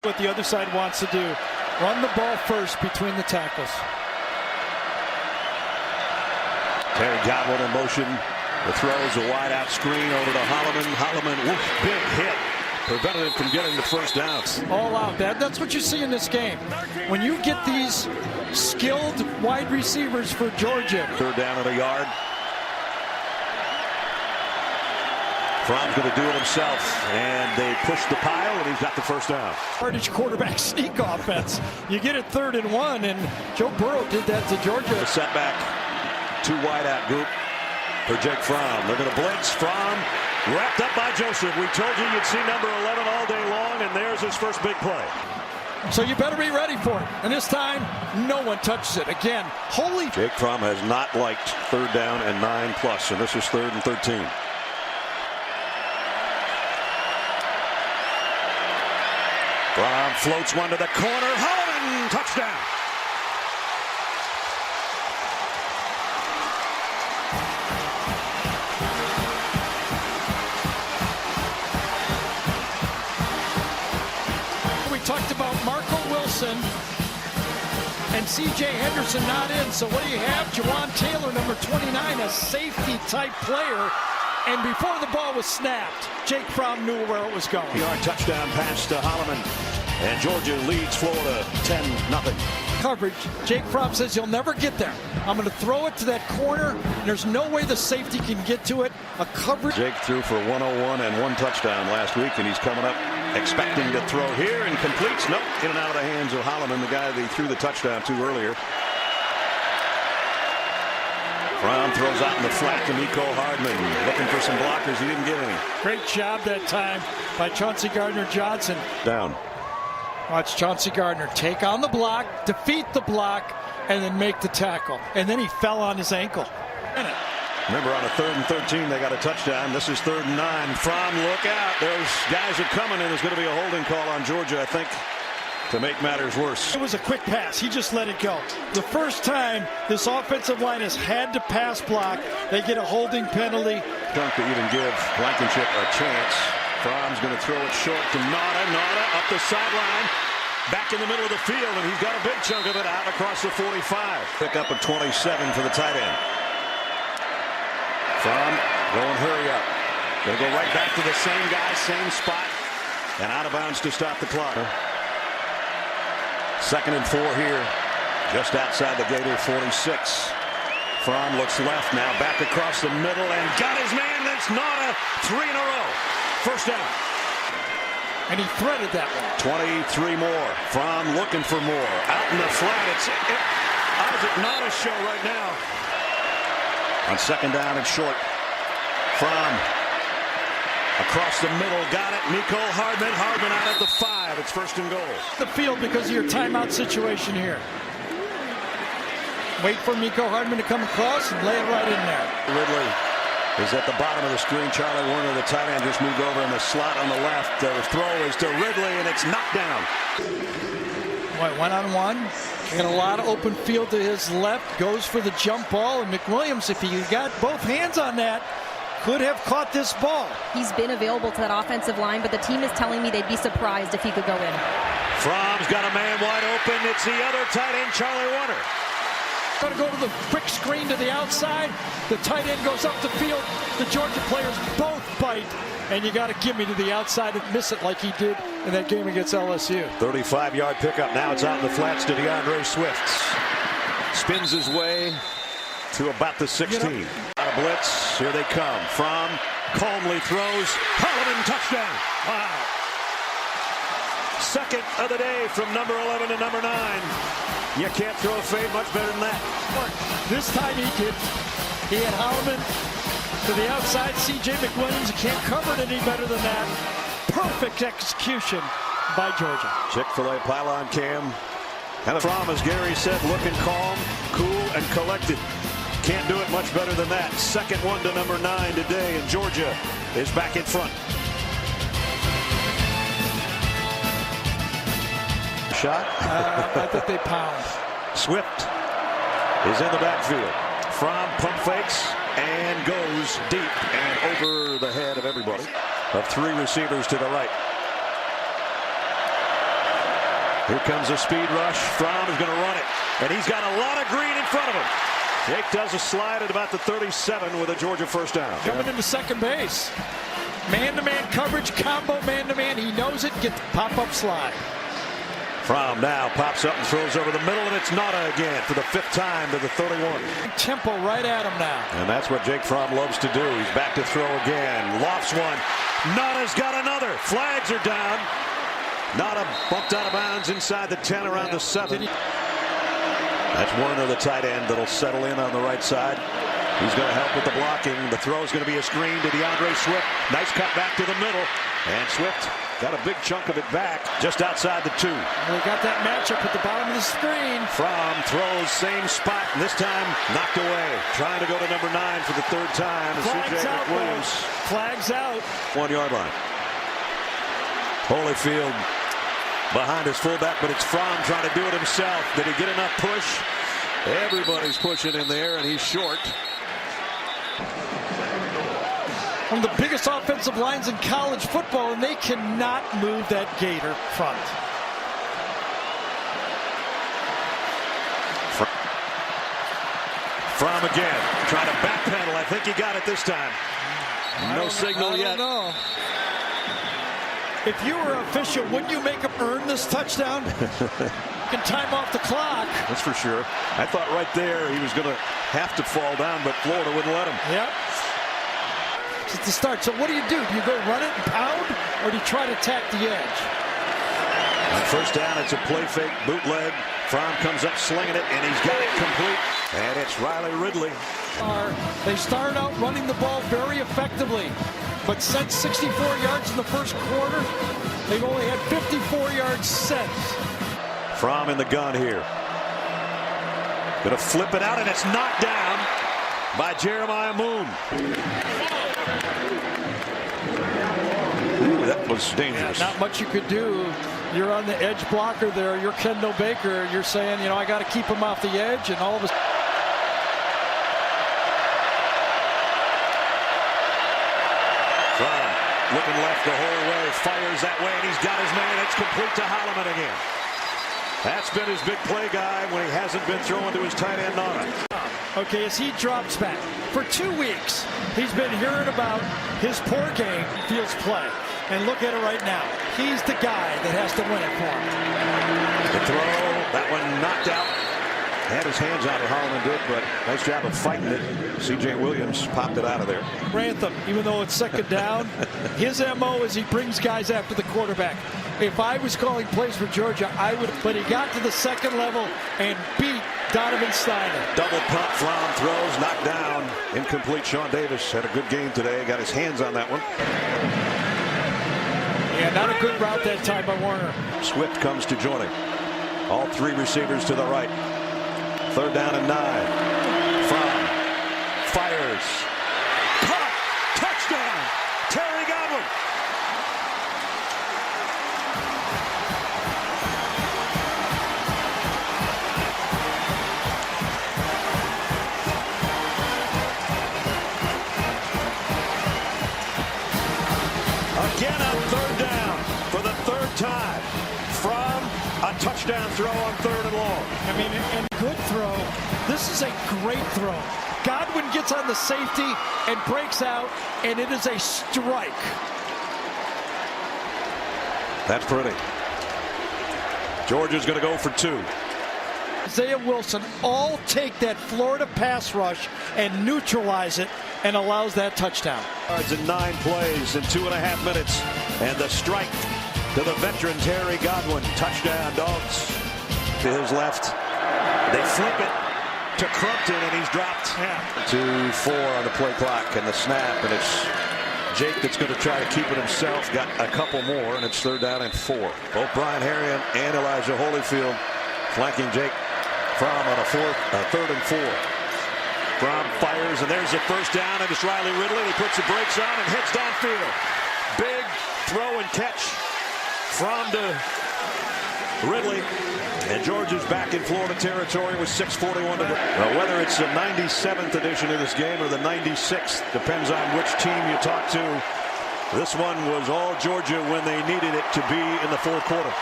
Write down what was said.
What the other side wants to do, run the ball first between the tackles. Terry Godwin in motion. The throw is a wide out screen over to Holloman. Holloman, whoosh, big hit. Prevented him from getting the first down. All out. That's what you see in this game. When you get these skilled wide receivers for Georgia. Third down and a yard. Fromm's going to do it himself, and they push the pile, and he's got the first down. Hardest quarterback sneak offense. You get it 3rd and 1, and Joe Burrow did that to Georgia. The setback, 2 wide out group for Jake Fromm. They're going to blitz. Fromm wrapped up by Joseph. We told you you'd see number 11 all day long, and there's his first big play. So you better be ready for it. And this time, no one touches it. Again, holy. Jake Fromm has not liked 3rd down and 9+, and this is 3rd and 13. Fromm floats one to the corner. Holloman, touchdown. We talked about Marco Wilson and C.J. Henderson not in. So what do you have? Jawan Taylor, number 29, a safety type player. And before the ball was snapped, Jake Fromm knew where it was going. Yard touchdown pass to Holloman. And Georgia leads Florida 10-0. Coverage. Jake Fromm says he'll never get there. I'm going to throw it to that corner. There's no way the safety can get to it. A coverage. Jake threw for 101 and 1 touchdown last week, and he's coming up expecting to throw here and completes. Nope, in and out of the hands of Holloman, the guy that he threw the touchdown to earlier. Fromm throws out in the flat to Nico Hardman, looking for some blockers. He didn't get any. Great job that time by Chauncey Gardner-Johnson. Down. Watch Chauncey Gardner take on the block, defeat the block, and then make the tackle. And then he fell on his ankle. Remember, on a 3rd and 13, they got a touchdown. This is 3rd and 9. Fromm, look out. Those guys are coming, and there's going to be a holding call on Georgia, I think, to make matters worse. It was a quick pass. He just let it go. The first time this offensive line has had to pass block, they get a holding penalty. Dunk to even give Blankenship a chance. Fromm's going to throw it short to Nauta. Nauta up the sideline, back in the middle of the field, and he's got a big chunk of it out across the 45. Pick up a 27 for the tight end. Fromm going hurry up. Going to go right back to the same guy, same spot, and out of bounds to stop the clock. 2nd and 4 here, just outside the Gator 46. Fromm looks left now, back across the middle, and got his man. That's Nauta. 3 in a row. First down. And he threaded that one. 23 more. Fromm looking for more. Out in the flat. It's Isaac Nauta show right now. On 2nd down and short. Fromm across the middle. Got it. Nico Hardman. Hardman out at the 5. It's 1st and goal. The field because of your timeout situation here. Wait for Nico Hardman to come across and lay it right in there. Ridley is at the bottom of the screen. Charlie Warner, the tight end, just moved over in the slot on the left. The throw is to Ridley, and it's knocked down. Boy, 1-on-1. Got a lot of open field to his left. Goes for the jump ball, and McWilliams, if he got both hands on that, could have caught this ball. He's been available to that offensive line, but the team is telling me they'd be surprised if he could go in. Fromm's got a man wide open. It's the other tight end, Charlie Warner. Going to go to the quick screen to the outside. The tight end goes up the field. The Georgia players both bite. And you got to give me to the outside and miss it like he did in that game against LSU. 35-yard pickup. Now it's out in the flats to DeAndre Swift. Spins his way to about the 16. Out of blitz. Here they come. Fromm calmly throws. Holloman touchdown. Wow. 2nd of the day from number 11 to number 9. You can't throw a fade much better than that. This time he did. He had Holloman to the outside. C.J. McWilliams can't cover it any better than that. Perfect execution by Georgia. Chick-fil-A pylon cam. And Fromm, as Gary said, looking calm, cool, and collected. Can't do it much better than that. 2nd one to number 9 today, and Georgia is back in front. Shot. I think they pound. Swift is in the backfield. Fromm pump fakes and goes deep and over the head of everybody. Of 3 receivers to the right. Here comes a speed rush. Fromm is going to run it, and he's got a lot of green in front of him. Jake does a slide at about the 37 with a Georgia first down. Coming into second base. Man-to-man coverage, combo man-to-man. He knows it. Get the pop-up slide. Fromm now pops up and throws over the middle, and it's Nada again for the 5th time to the 31. Tempo right at him now. And that's what Jake Fromm loves to do. He's back to throw again. Lofts one. Nada's got another. Flags are down. Nada bumped out of bounds inside the 10 around the 7. That's Warner, the tight end, that'll settle in on the right side. He's going to help with the blocking. The throw is going to be a screen to DeAndre Swift. Nice cut back to the middle. And Swift got a big chunk of it back just outside the 2. We got that matchup at the bottom of the screen. Fromm throws same spot, and this time knocked away. Trying to go to number 9 for the 3rd time. Flags C.J. out, Williams. Flags out. 1 yard line. Holyfield behind his fullback, but it's Fromm trying to do it himself. Did he get enough push? Everybody's pushing in there, and he's short. One of the biggest offensive lines in college football, and they cannot move that Gator front. Fromm again, trying to backpedal. I think he got it this time. No signal yet. No. If you were an official, wouldn't you make him earn this touchdown? Can time off the clock. That's for sure. I thought right there he was going to have to fall down, but Florida wouldn't let him. Yep. It's the start. So what do? Do you go run it and pound, or do you try to attack the edge? On first down, it's a play fake bootleg. Fromm comes up slinging it, and he's got it complete. And it's Riley Ridley. They started out running the ball very effectively, but since 64 yards in the first quarter, they've only had 54 yards since. Fromm in the gun here. Gonna flip it out, and it's knocked down by Jeremiah Moon. Ooh, that was dangerous. Yeah, not much you could do. You're on the edge blocker there. You're Kendall Baker. You're saying, you know, I got to keep him off the edge, and all of a sudden. Fromm looking left the whole way, fires that way, and he's got his man. It's complete to Holloman again. That's been his big play guy when he hasn't been throwing to his tight end Nada. Okay, as he drops back. For 2 weeks, he's been hearing about his poor game, Fields play. And look at it right now. He's the guy that has to win it for him. The throw, that one knocked out. Had his hands out, Holloman did, but nice job of fighting it. C.J. Williams popped it out of there. Grantham, even though it's second down, his M.O. is he brings guys after the quarterback. If I was calling plays for Georgia, I would, but he got to the second level and beat Donovan Steiner. Double pump, Fromm throws, knocked down. Incomplete. Sean Davis had a good game today. Got his hands on that one. Yeah, not a good route that time by Warner. Swift comes to join him. All 3 receivers to the right. 3rd down and 9. Fromm fires. Caught. Touchdown. Terry Godwin. Again on 3rd down for the 3rd time. Fromm, a touchdown throw on 3rd and long. I mean, and good throw. This is a great throw. Godwin gets on the safety and breaks out, and it is a strike. That's pretty. Georgia's going to go for 2. Isaiah Wilson all take that Florida pass rush and neutralize it, and allows that touchdown. Yards in 9 plays in 2.5 minutes. And the strike to the veteran Terry Godwin. Touchdown, Dogs. To his left. They flip it to Crumpton, and he's dropped. 2-4 on the play clock and the snap. And it's Jake that's going to try to keep it himself. Got a couple more, and it's 3rd down and 4. Both Brian Harrion and Elijah Holyfield flanking Jake Fromm on a 3rd and 4. Fromm fires, and there's a 1st down, and it's Riley Ridley. He puts the brakes on and heads downfield. Big throw and catch. Fromm to Ridley. And Georgia's back in Florida territory with 6:41 to go. Well, whether it's the 97th edition of this game or the 96th, depends on which team you talk to. This one was all Georgia when they needed it to be in the 4th quarter.